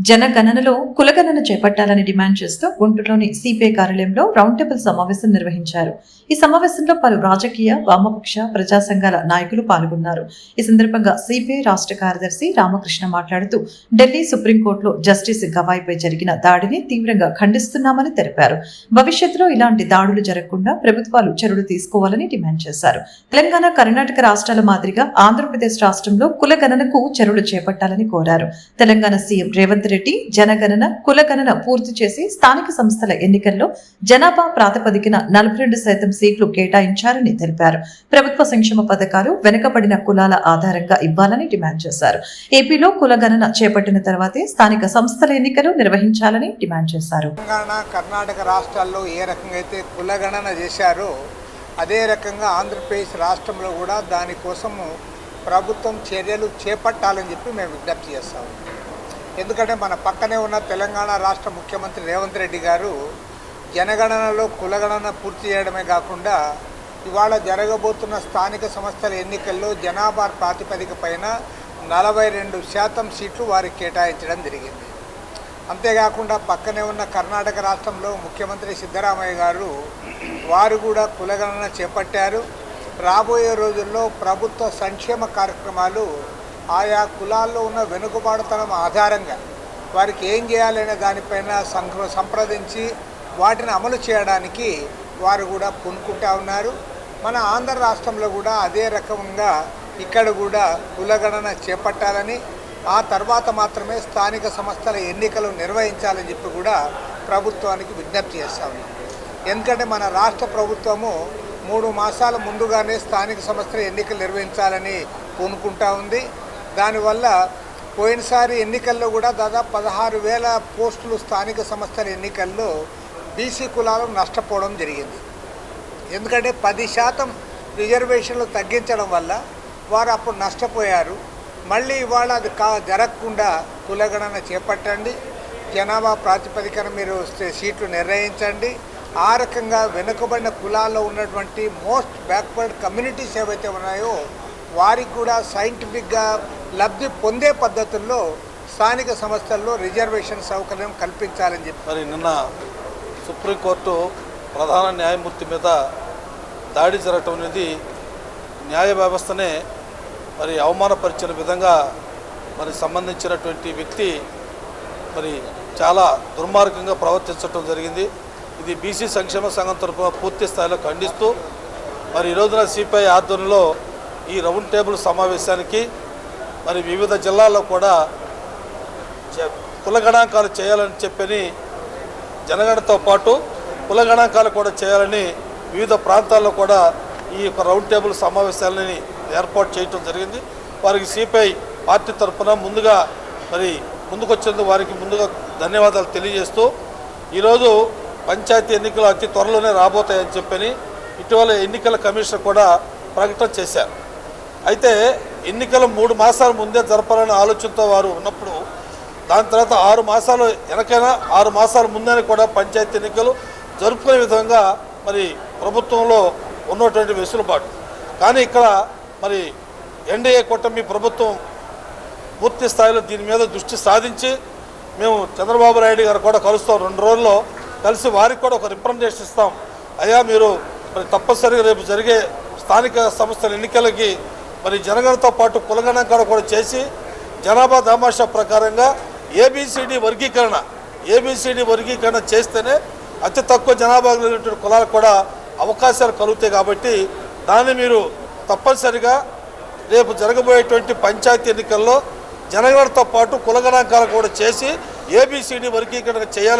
జనగణనలో కులగణన చేపట్టాలని డిమాండ్ చేస్తూ గుంటూరులోని సిపిఐ కార్యాలయంలో రౌండ్ టేబుల్ సమావేశం నిర్వహించారు. ఈ సమావేశంలో పలు రాజకీయ, వామపక్ష, ప్రజా సంఘాల నాయకులు పాల్గొన్నారు. ఈ సందర్భంగా సిపిఐ రాష్ట్ర కార్యదర్శి రామకృష్ణ మాట్లాడుతూ ఢిల్లీ సుప్రీంకోర్టులో జస్టిస్ గవాయిపై జరిగిన దాడిని తీవ్రంగా ఖండిస్తున్నామని తెలిపారు. భవిష్యత్తులో ఇలాంటి దాడులు జరగకుండా ప్రభుత్వాలు చర్యలు తీసుకోవాలని డిమాండ్ చేశారు. తెలంగాణ, కర్ణాటక రాష్ట్రాల మాదిరిగా ఆంధ్రప్రదేశ్ రాష్ట్రంలో కులగణనకు చర్యలు చేపట్టాలని కోరారు. తెలంగాణ సీఎం రేవంత్ రెడ్డి జనగణన, కులగణన పూర్తి చేసి స్థానిక సంస్థల ఎన్నికల్లో జనాభా ప్రాతిపదికన 42% సీట్లు కేటాయించారని తెలిపారు. ప్రభుత్వ సంక్షేమ పథకాలు వెనుకబడిన కులాల ఆధారంగా ఇవ్వాలని డిమాండ్ చేశారు. ఏపీలో కులగణన చేపట్టిన తర్వాతే స్థానిక సంస్థల ఎన్నికలు నిర్వహించాలని డిమాండ్ చేశారు. తెలంగాణ, కర్ణాటక రాష్ట్రాల్లో ఏ రకంగా అయితే కులగణన చేశారో అదే రకంగా ఆంధ్రప్రదేశ్ రాష్ట్రంలో కూడా దానికోసము ప్రభుత్వం చర్యలు చేపట్టాలని చెప్పి మేము విజ్ఞప్తి చేస్తాము. ఎందుకంటే మన పక్కనే ఉన్న తెలంగాణ రాష్ట్ర ముఖ్యమంత్రి రేవంత్ రెడ్డి గారు జనగణనలో కులగణన పూర్తి చేయడమే కాకుండా ఇవాళ జరగబోతున్న స్థానిక సంస్థల ఎన్నికల్లో జనాభా ప్రాతిపదిక పైన 42% సీట్లు వారికి కేటాయించడం జరిగింది. అంతేకాకుండా పక్కనే ఉన్న కర్ణాటక రాష్ట్రంలో ముఖ్యమంత్రి సిద్ధరామయ్య గారు వారు కూడా కులగణన చేపట్టారు. రాబోయే రోజుల్లో ప్రభుత్వ సంక్షేమ కార్యక్రమాలు ఆయా కులాల్లో ఉన్న వెనుకబాటుతనం ఆధారంగా వారికి ఏం చేయాలనే దానిపైన సంప్రదించి వాటిని అమలు చేయడానికి వారు కూడా పూనుకుంటా ఉన్నారు. మన ఆంధ్ర రాష్ట్రంలో కూడా అదే రకంగా ఇక్కడ కూడా కులగణన చేపట్టాలని, ఆ తర్వాత మాత్రమే స్థానిక సంస్థల ఎన్నికలు నిర్వహించాలని చెప్పి కూడా ప్రభుత్వానికి విజ్ఞప్తి చేస్తా ఉన్నాం. ఎందుకంటే మన రాష్ట్ర ప్రభుత్వము 3 మాసాల ముందుగానే స్థానిక సంస్థల ఎన్నికలు నిర్వహించాలని పూనుకుంటా ఉంది. దానివల్ల పోయినసారి ఎన్నికల్లో కూడా దాదాపు 16,000 పోస్టులు స్థానిక సంస్థల ఎన్నికల్లో బీసీ కులాలు నష్టపోవడం జరిగింది. ఎందుకంటే 10% రిజర్వేషన్లు తగ్గించడం వల్ల వారు అప్పుడు నష్టపోయారు. మళ్ళీ ఇవాళ అది జరగకుండా కులగణన చేపట్టండి, జనాభా ప్రాతిపదికన మీరు సీట్లు నిర్ణయించండి. ఆ రకంగా వెనుకబడిన కులాల్లో ఉన్నటువంటి మోస్ట్ బ్యాక్వర్డ్ కమ్యూనిటీస్ ఏవైతే ఉన్నాయో వారికి కూడా సైంటిఫిక్గా లబ్ధి పొందే పద్ధతుల్లో స్థానిక సంస్థల్లో రిజర్వేషన్ సౌకర్యం కల్పించాలని చెప్పి మరి నిన్న సుప్రీంకోర్టు ప్రధాన న్యాయమూర్తి మీద దాడి జరగటం అనేది న్యాయ వ్యవస్థనే మరి అవమానపరిచిన విధంగా మరి సంబంధించినటువంటి వ్యక్తి మరి చాలా దుర్మార్గంగా ప్రవర్తించడం జరిగింది. ఇది బీసీ సంక్షేమ సంఘం తరఫున పూర్తి స్థాయిలో ఖండిస్తూ మరి ఈ రోజున సిపిఐ ఆధ్వర్యంలో ఈ రౌండ్ టేబుల్ సమావేశానికి మరి వివిధ జిల్లాల్లో కూడా కుల గణాంకాలు చేయాలని చెప్పని జనగణనతో పాటు కుల గణాంకాలు కూడా చేయాలని వివిధ ప్రాంతాల్లో కూడా ఈ యొక్క రౌండ్ టేబుల్ సమావేశాలని ఏర్పాటు చేయడం జరిగింది. వారికి సిపిఐ పార్టీ తరఫున ముందుగా మరి ముందుకొచ్చేందుకు వారికి ముందుగా ధన్యవాదాలు తెలియజేస్తూ ఈరోజు పంచాయతీ ఎన్నికలు అతి త్వరలోనే రాబోతాయని చెప్పని ఇటీవల ఎన్నికల కమిషన్ కూడా ప్రకటన చేశారు. అయితే ఎన్నికలు 3 మాసాల ముందే జరపాలనే ఆలోచనతో వారు ఉన్నప్పుడు దాని తర్వాత 6 మాసాలు వెనకైనా 6 మాసాల ముందే కూడా పంచాయతీ ఎన్నికలు జరుపుకునే విధంగా మరి ప్రభుత్వంలో ఉన్నటువంటి వెసులుబాటు. కానీ ఇక్కడ మరి ఎన్డీఏ కూటమి ప్రభుత్వం పూర్తి స్థాయిలో దీని మీద దృష్టి సాధించి మేము చంద్రబాబు నాయుడు గారు కూడా కలుస్తాం, 2 రోజుల్లో కలిసి వారికి కూడా ఒక రిప్రజెంటేషన్ ఇస్తాం. అయ్యా మీరు మరి తప్పనిసరిగా రేపు జరిగే స్థానిక సంస్థల ఎన్నికలకి మరి జనగణనతో పాటు కులగణాంకాలు కూడా చేసి జనాభా దామాషా ప్రకారంగా ఏబిసిడి వర్గీకరణ చేస్తేనే అతి తక్కువ జనాభా కలిగినటువంటి కులాలకు కూడా అవకాశాలు కలుగుతాయి. కాబట్టి దాన్ని మీరు తప్పనిసరిగా రేపు జరగబోయేటువంటి పంచాయతీ ఎన్నికల్లో జనగణనతో పాటు కులగణాంకాలు కూడా చేసి ఏబిసిడి వర్గీకరణ చేయాలి.